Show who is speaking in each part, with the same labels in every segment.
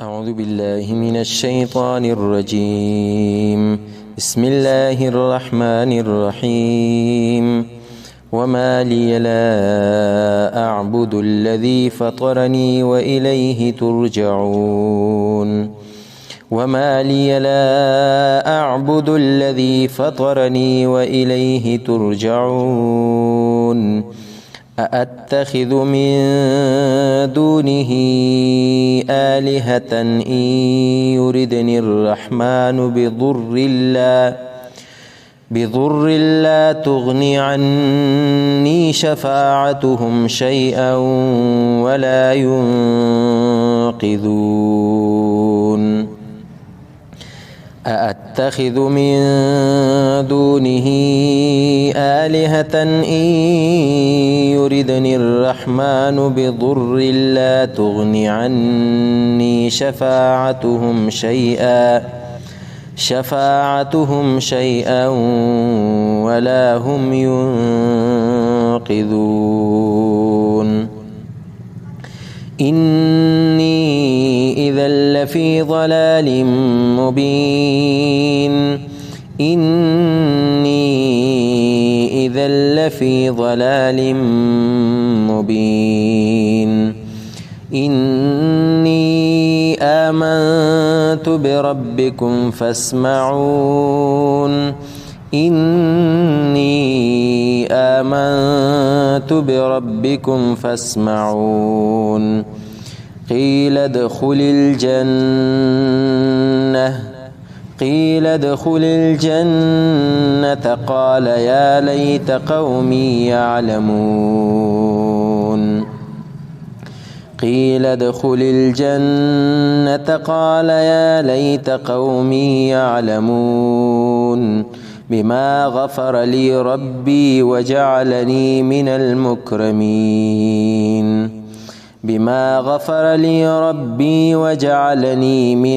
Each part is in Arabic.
Speaker 1: أعوذ بالله من الشيطان الرجيم. بسم الله الرحمن الرحيم. وما لي لا أعبد الذي فطرني وإليه ترجعون. وما لي لا أعبد الذي فطرني وإليه ترجعون. أأتخذ من دونه آلهة إن يردني الرحمن بضر لا تغن عني شفاعتهم شيئا ولا ينقذون. أأتخذ من دونه آلهة إن يردني الرحمن بضر لا تغن عني شفاعتهم شيئا ولا هم ينقذون. إني إذا لفي ضلال مبين. إني آمنت بربكم فاسمعون. قيل ادخل الجنة قال يا ليت قومي يعلمون بما غفر لي ربي وجعلني من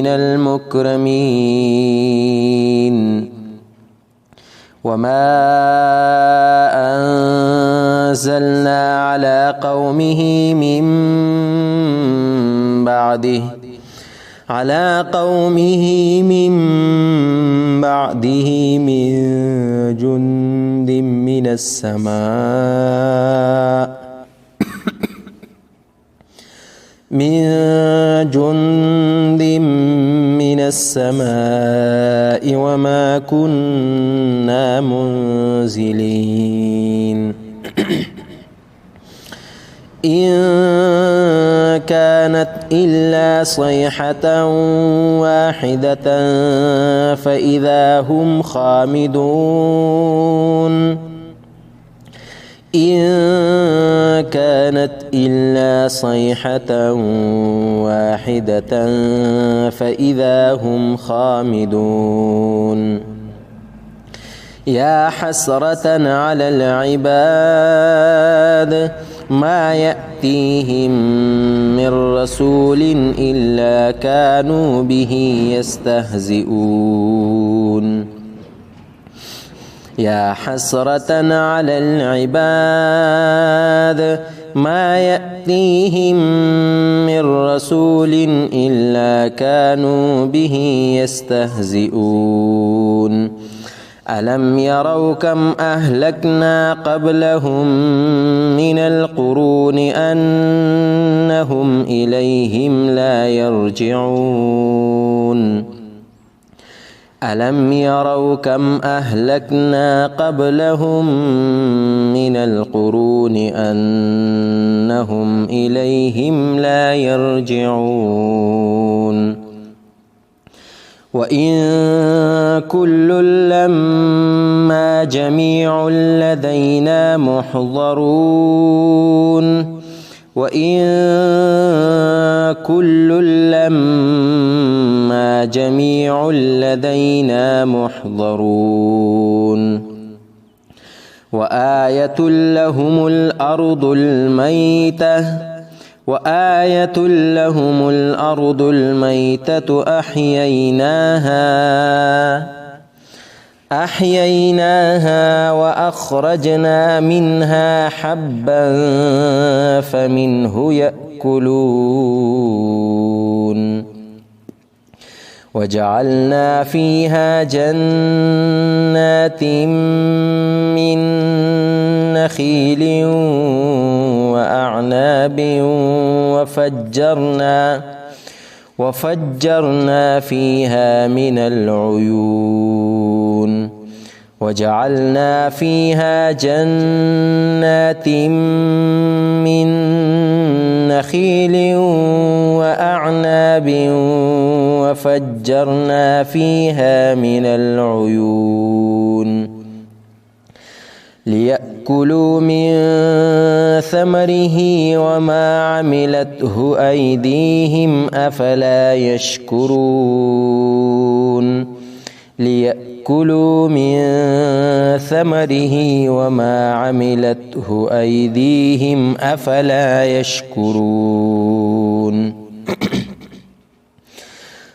Speaker 1: المكرمين. وما أنزلنا على قومه من بعده من جند من السماء وما كنا منزلين. إن كانت إلا صيحة واحدة فإذا هم خامدون. يا حسرة على العباد ما يأتيهم من رسول إلا كانوا به يستهزئون. يا حسرة على العباد ما يأتيهم من رسول إلا كانوا به يستهزئون. ألم يروا كم أهلكنا قبلهم من القرون أنهم إليهم لا يرجعون. ألم يروا كم أهلكنا قبلهم من القرون أنهم إليهم لا يرجعون. وإن كل لما جميع لدينا محضرون. وآية لهم الأرض الميتة أحييناها وأخرجنا منها حبا فمنه يأكلون. وجعلنا فيها جنات من نخيل وأعناب وفجرنا فيها من العيون وجعلنا فيها جنات من نخيل وأعناب وفجرنا فيها من العيون ليأكلوا من ثمره وما عملته أيديهم أفلا يشكرون ليأكلوا من ثمره وما عملته أيديهم أفلا يشكرون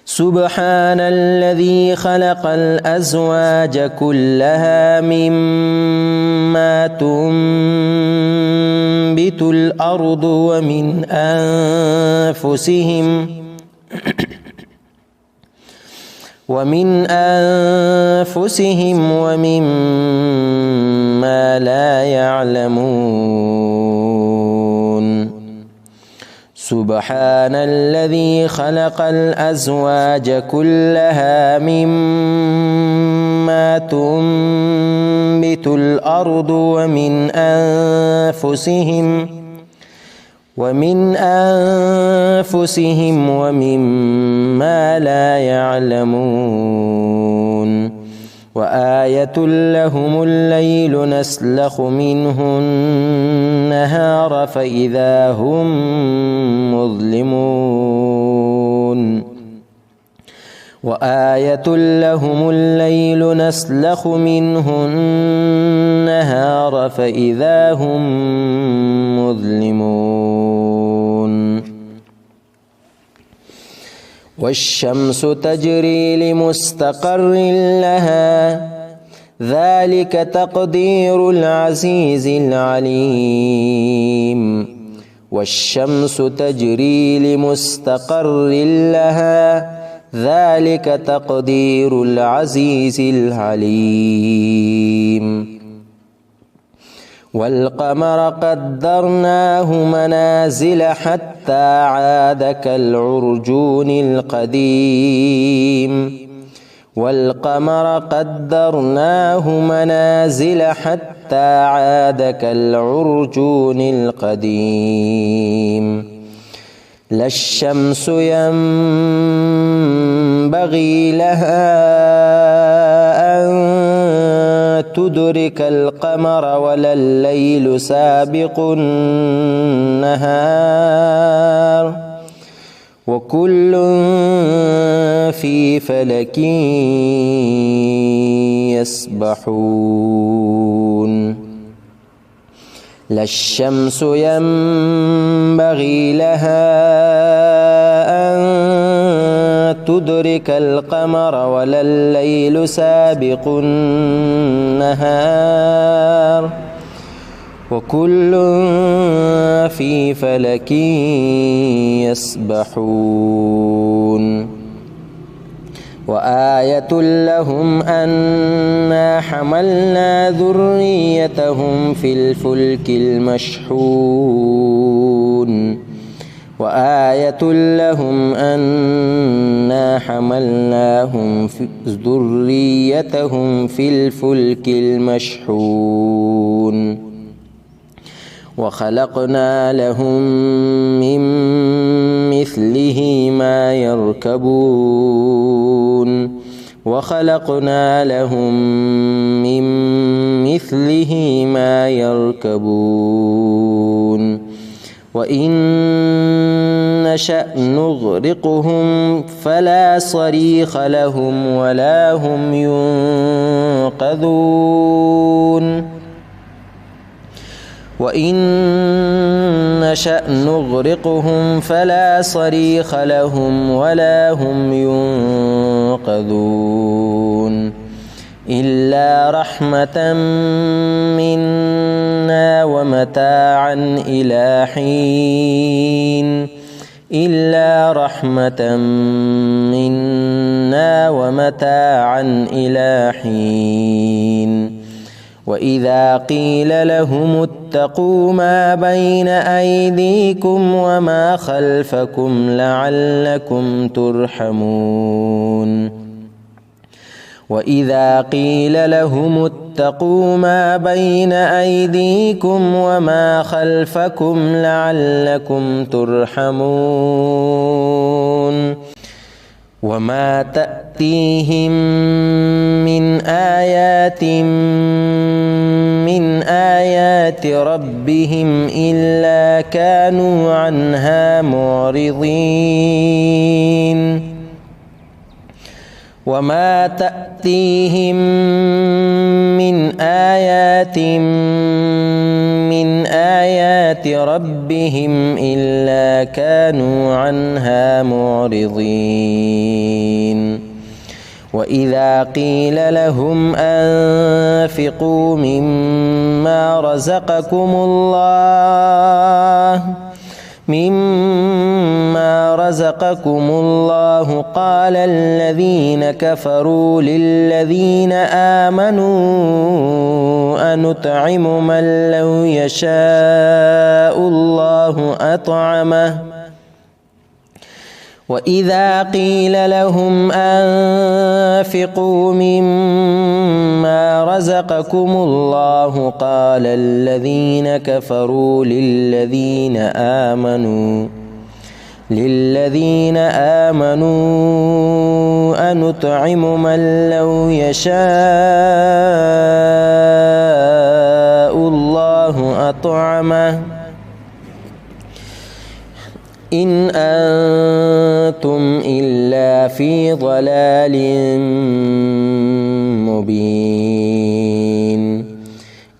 Speaker 1: سبحان الذي خلق الأزواج كلها مما تنبت الأرض ومن أنفسهم ومما لا يعلمون سبحان الذي خلق الأزواج كلها مما تنبت الأرض ومن أنفسهم ومما لا يعلمون وآية لهم الليل نسلخ منه النهار فإذا هم مظلمون وآية لهم الليل نسلخ منه النهار فإذا هم مظلمون والشمس تجري لمستقر لها ذلك تقدير العزيز العليم والشمس تجري لمستقر لها ذلك تقدير العزيز العليم والقمر قدرناه منازل حتى عاد كالعرجون القديم والقمر قدرناه منازل حتى عاد كالعرجون القديم لا الشمس ينبغي لها أن تدرك القمر ولا الليل سابق النهار وكل في فلك يسبحون لا الشمس ينبغي لها أن تدرك القمر ولا الليل سابق النهار وكل في فلك يسبحون وآية لهم أنا حملنا ذريتهم في الفلك المشحون وآية لهم أنا حملناهم ذريتهم في الفلك المشحون وخلقنا لهم من مثله ما يركبون وخلقنا لهم من مثله ما يركبون وإن نشأ نغرقهم فلا صريخ لهم ولا هم ينقذون وإن نشأ نغرقهم فلا صريخ لهم ولا هم ينقذون إلا رحمة منا ومتاعا إلى حين إلا رحمة منا ومتاعا إلى حين وإذا قيل لهم اتقوا ما بين أيديكم وما خلفكم لعلكم ترحمون وإذا قيل لهم اتقوا ما بين أيديكم وما خلفكم لعلكم ترحمون وما تأتيهم من آيات ربهم إلا كانوا عنها معرضين وما تأتيهم من آيات ربهم إلا كانوا عنها معرضين وإذا قيل لهم أنفقوا مما رزقكم الله قال الذين كفروا للذين آمنوا أنطعم من لو يشاء الله أطعمه وإذا قيل لهم أنفقوا مما رزقكم الله قال الذين كفروا للذين آمنوا أنطعم من لو يشاء الله أطعمه إن أنتم إلا في ضلال مبين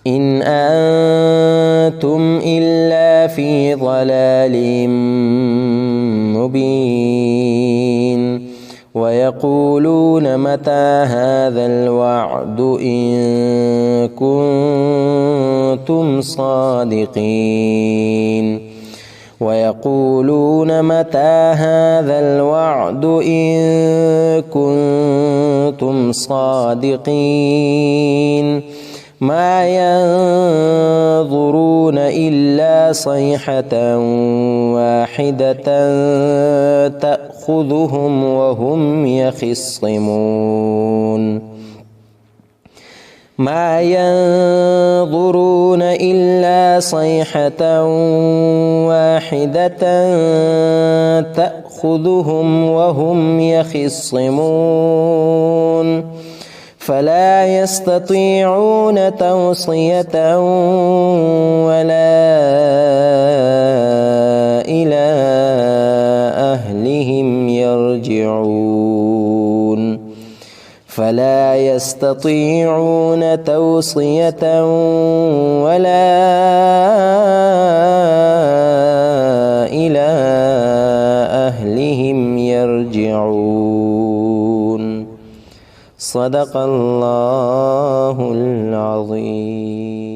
Speaker 1: إن أنتم إلا في ضلال مبين ويقولون متى هذا الوعد إن كنتم صادقين ويقولون متى هذا الوعد إن كنتم صادقين ما ينظرون إلا صيحة واحدة تأخذهم وهم يخصمون ما ينظرون إلا صيحة واحدة تأخذهم وهم يخصمون فلا يستطيعون توصية ولا إلى أهلهم يرجعون فلا يستطيعون توصية ولا إلى أهلهم يرجعون صدق الله العظيم.